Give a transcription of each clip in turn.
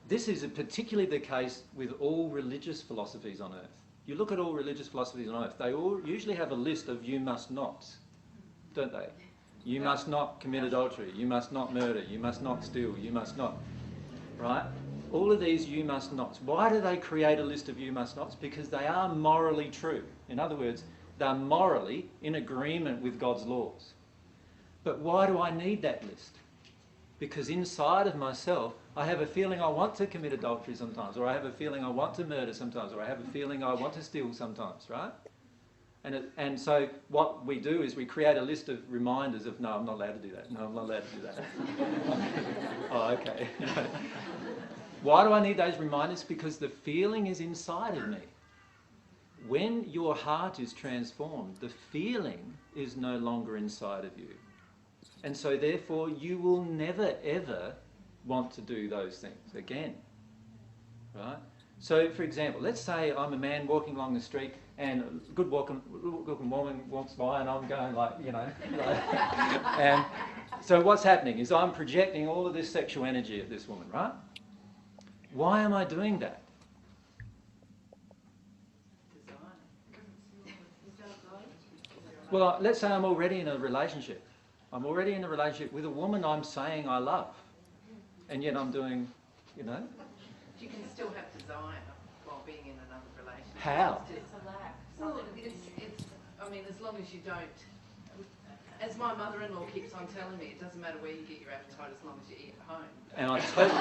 This is particularly the case with all religious philosophies on earth. You look at all religious philosophies on earth, they all usually have a list of you must nots, don't they? You must not commit adultery, you must not murder, you must not steal, you must not, right? All of these you must nots. Why do they create a list of you must nots? Because they are morally true. In other words, they're morally in agreement with God's laws. But why do I need that list? Because inside of myself, I have a feeling I want to commit adultery sometimes, or I have a feeling I want to murder sometimes, or I have a feeling I want to steal sometimes, right? And so what we do is we create a list of reminders of, no, I'm not allowed to do that. No, I'm not allowed to do that. Oh, okay. Why do I need those reminders? Because the feeling is inside of me. When your heart is transformed, the feeling is no longer inside of you. And so therefore you will never ever want to do those things again, right? So for example, let's say I'm a man walking along the street and a good looking woman walks by and I'm going like, you know, and so what's happening is I'm projecting all of this sexual energy at this woman, right? Why am I doing that? Well, let's say I'm already in a relationship. I'm already in a relationship with a woman I'm saying I love. And yet I'm doing, you know. You can still have desire while being in another relationship. How? It's a lack. Well, I mean, as long as you don't, as my mother-in-law keeps on telling me, it doesn't matter where you get your appetite as long as you eat at home. And I totally...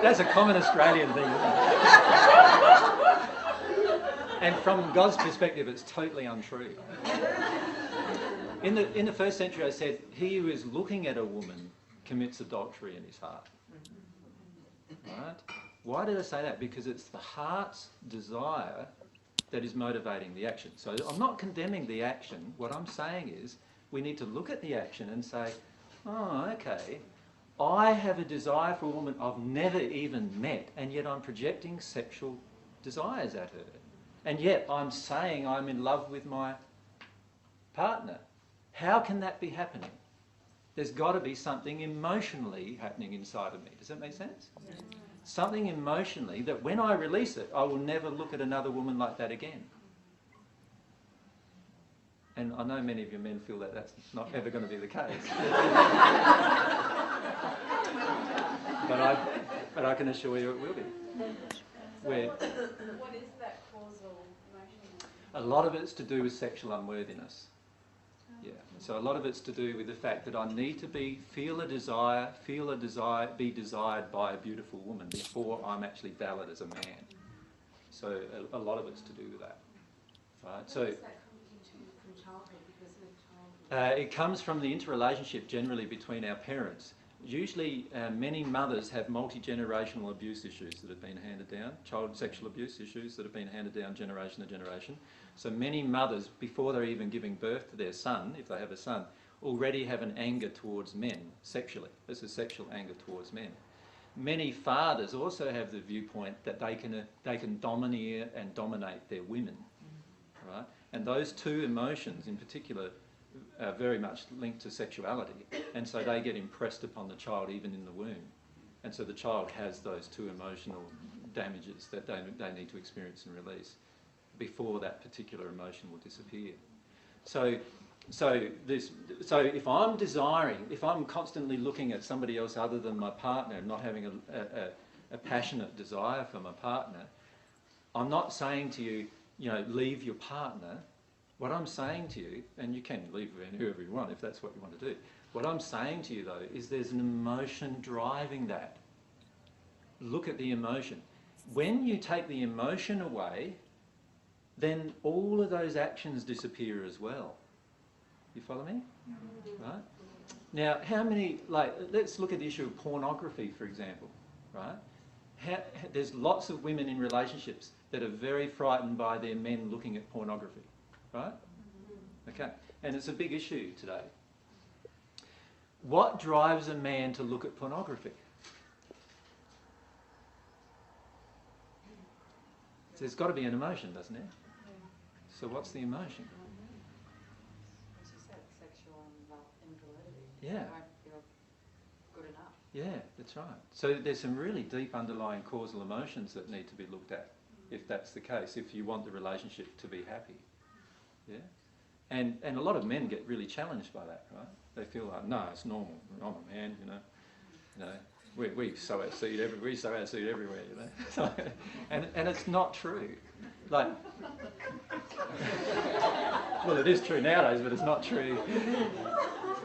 that's a common Australian thing, isn't it? And from God's perspective, it's totally untrue. In the first century, I said, he who is looking at a woman commits adultery in his heart. Right? Why did I say that? Because it's the heart's desire that is motivating the action. So I'm not condemning the action. What I'm saying is we need to look at the action and say, oh, okay, I have a desire for a woman I've never even met, and yet I'm projecting sexual desires at her. And yet I'm saying I'm in love with my partner. How can that be happening? There's got to be something emotionally happening inside of me. Does that make sense? Yes. Something emotionally that when I release it, I will never look at another woman like that again. And I know many of you men feel that that's not ever going to be the case. but I can assure you it will be. What is that causal emotion? A lot of it's to do with sexual unworthiness. Yeah. So a lot of it's to do with the fact that I need to feel a desire, be desired by a beautiful woman before I'm actually valid as a man. So a lot of it's to do with that. Right. So. Does that come from childhood? Because of childhood? It comes from the interrelationship generally between our parents. Usually many mothers have multi-generational abuse issues that have been handed down, child sexual abuse issues that have been handed down generation to generation. So many mothers, before they're even giving birth to their son, if they have a son, already have an anger towards men sexually. This is sexual anger towards men. Many fathers also have the viewpoint that they can domineer and dominate their women, right? And those two emotions in particular are very much linked to sexuality, and so they get impressed upon the child even in the womb, and so the child has those two emotional damages that they need to experience and release before that particular emotion will disappear. So if I'm desiring, if I'm constantly looking at somebody else other than my partner, not having a passionate desire for my partner, I'm not saying to you, you know, leave your partner. What I'm saying to you, and you can leave whoever you want if that's what you want to do. What I'm saying to you though is there's an emotion driving that. Look at the emotion. When you take the emotion away, then all of those actions disappear as well. You follow me? Right? Now, how many, let's look at the issue of pornography, for example, right? There's lots of women in relationships that are very frightened by their men looking at pornography. Right? Okay. And it's a big issue today. What drives a man to look at pornography? There's got to be an emotion, doesn't there? So what's the emotion? As you said, sexual invalidity. Yeah. Yeah, that's right. So there's some really deep underlying causal emotions that need to be looked at, if that's the case, if you want the relationship to be happy. Yeah? And a lot of men get really challenged by that, right? They feel like, no, it's normal. I'm a man, you know. We sow our seed everywhere, you know. So, and it's not true. Like, well, it is true nowadays, but it's not true.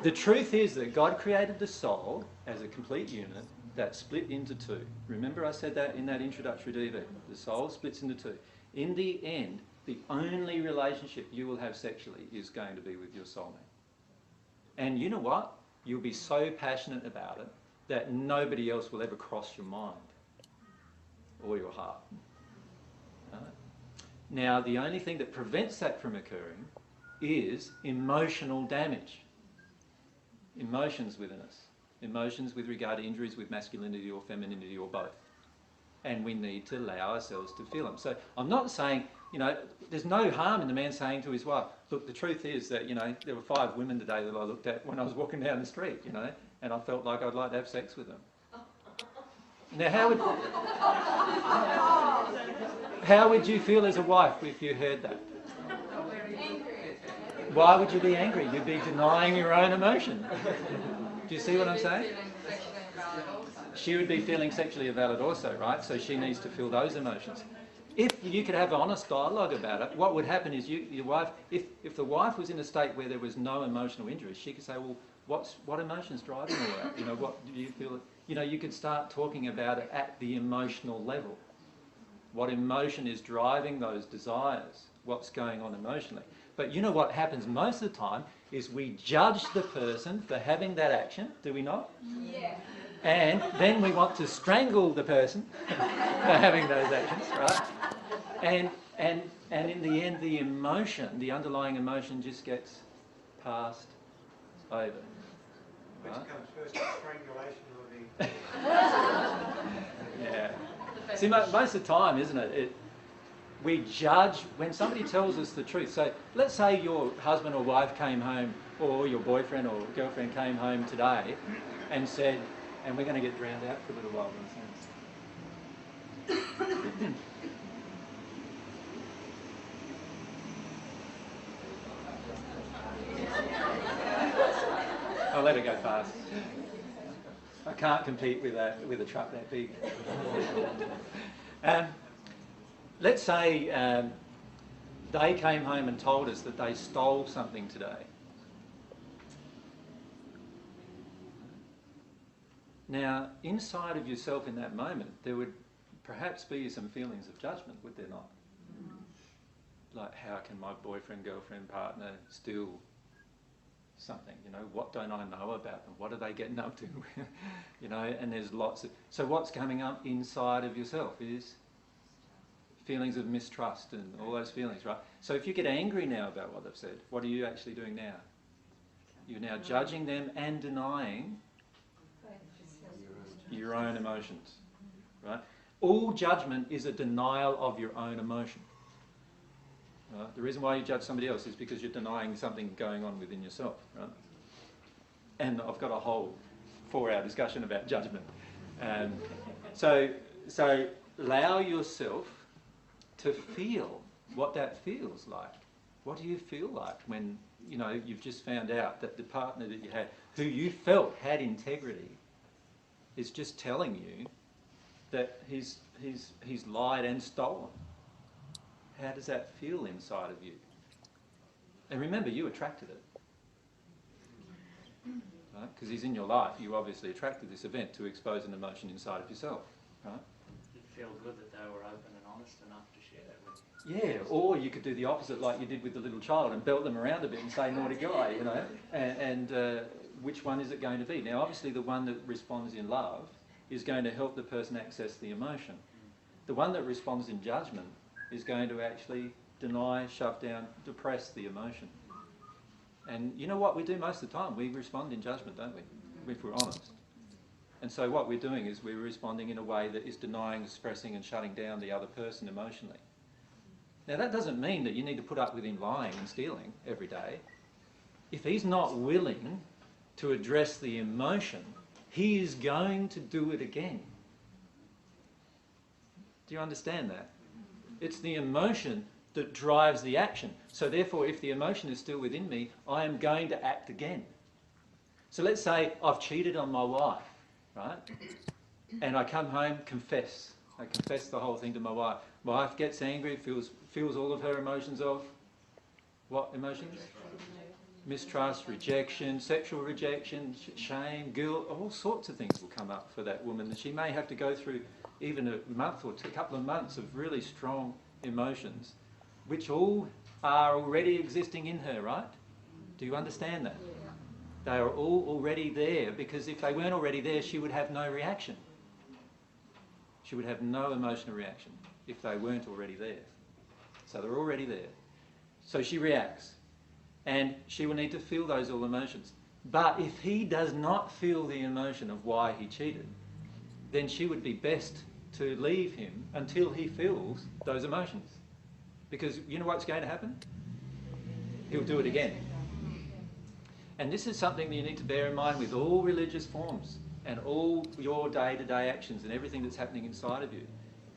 The truth is that God created the soul as a complete unit that split into two. Remember I said that in that introductory DV. The soul splits into two. In the end, the only relationship you will have sexually is going to be with your soulmate. And you know what? You'll be so passionate about it that nobody else will ever cross your mind or your heart. Right? Now, the only thing that prevents that from occurring is emotional damage. Emotions within us. Emotions with regard to injuries with masculinity or femininity or both. And we need to allow ourselves to feel them. So I'm not saying, you know, there's no harm in the man saying to his wife, look, the truth is that, you know, there were 5 women today that I looked at when I was walking down the street, you know, and I felt like I'd like to have sex with them. Now, how would you feel as a wife if you heard that? Why would you be angry? You'd be denying your own emotion. Do you see what I'm saying? She would be feeling sexually invalid also, right? So she needs to feel those emotions. If you could have an honest dialogue about it, what would happen is your wife, if the wife was in a state where there was no emotional injury, she could say, well, what emotion's driving all that? You know, what do you feel? You know, you could start talking about it at the emotional level. What emotion is driving those desires? What's going on emotionally? But you know what happens most of the time is we judge the person for having that action, do we not? Yeah. And then we want to strangle the person for having those actions, right? And in the end, the emotion, the underlying emotion, just gets passed over. Which Right? comes first, the strangulation or the... Yeah. See, most of the time, isn't it? We judge when somebody tells us the truth. So let's say your husband or wife came home, or your boyfriend or girlfriend came home today and said, and we're going to get drowned out for a little while. I'll let it go fast. I can't compete with a truck that big. Let's say they came home and told us that they stole something today. Now, inside of yourself in that moment, there would perhaps be some feelings of judgment, would there not? Like, how can my boyfriend, girlfriend, partner steal something? You know, what don't I know about them? What are they getting up to? You know, and there's lots of... So what's coming up inside of yourself is feelings of mistrust and all those feelings, right? So if you get angry now about what they've said, what are you actually doing now? You're now judging them and denying your own emotions, right? All judgment is a denial of your own emotion. Right? The reason why you judge somebody else is because you're denying something going on within yourself, right? And I've got a whole 4-hour discussion about judgment. So allow yourself to feel what that feels like. What do you feel like when, you know, you've just found out that the partner that you had, who you felt had integrity, is just telling you that he's lied and stolen? How does that feel inside of you? And remember, you attracted it. Right? Because he's in your life, you obviously attracted this event to expose an emotion inside of yourself. Right? It felt good that they were open and honest enough to share that with you. Yeah, or you could do the opposite like you did with the little child and belt them around a bit and say, naughty guy, you know. And which one is it going to be? Now, obviously, the one that responds in love is going to help the person access the emotion. The one that responds in judgment is going to actually deny, shove down, depress the emotion. And you know what we do most of the time? We respond in judgment, don't we? If we're honest. And so what we're doing is we're responding in a way that is denying, suppressing and shutting down the other person emotionally. Now that doesn't mean that you need to put up with him lying and stealing every day. If he's not willing to address the emotion, he is going to do it again. Do you understand that? It's the emotion that drives the action. So therefore, if the emotion is still within me, I am going to act again. So let's say I've cheated on my wife, right? And I come home, confess. I confess the whole thing to my wife. My wife gets angry, feels all of her emotions of what emotions? Mistrust, rejection, sexual rejection, shame, guilt, all sorts of things will come up for that woman. And she may have to go through even a month or a couple of months of really strong emotions, which all are already existing in her, right? Do you understand that? They are all already there, because if they weren't already there, she would have no reaction. She would have no emotional reaction if they weren't already there. So they're already there. So she reacts, and she will need to feel those all emotions. But if he does not feel the emotion of why he cheated, then she would be best to leave him until he feels those emotions. Because you know what's going to happen? He'll do it again. And this is something that you need to bear in mind with all religious forms and all your day-to-day actions and everything that's happening inside of you,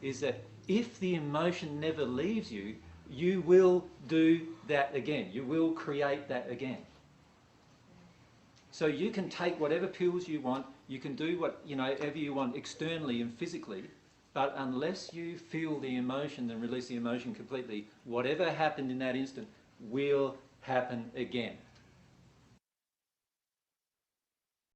is that if the emotion never leaves you, you will do that again. You will create that again. So you can take whatever pills you want, you can do whatever you want externally and physically, but unless you feel the emotion and release the emotion completely, whatever happened in that instant will happen again.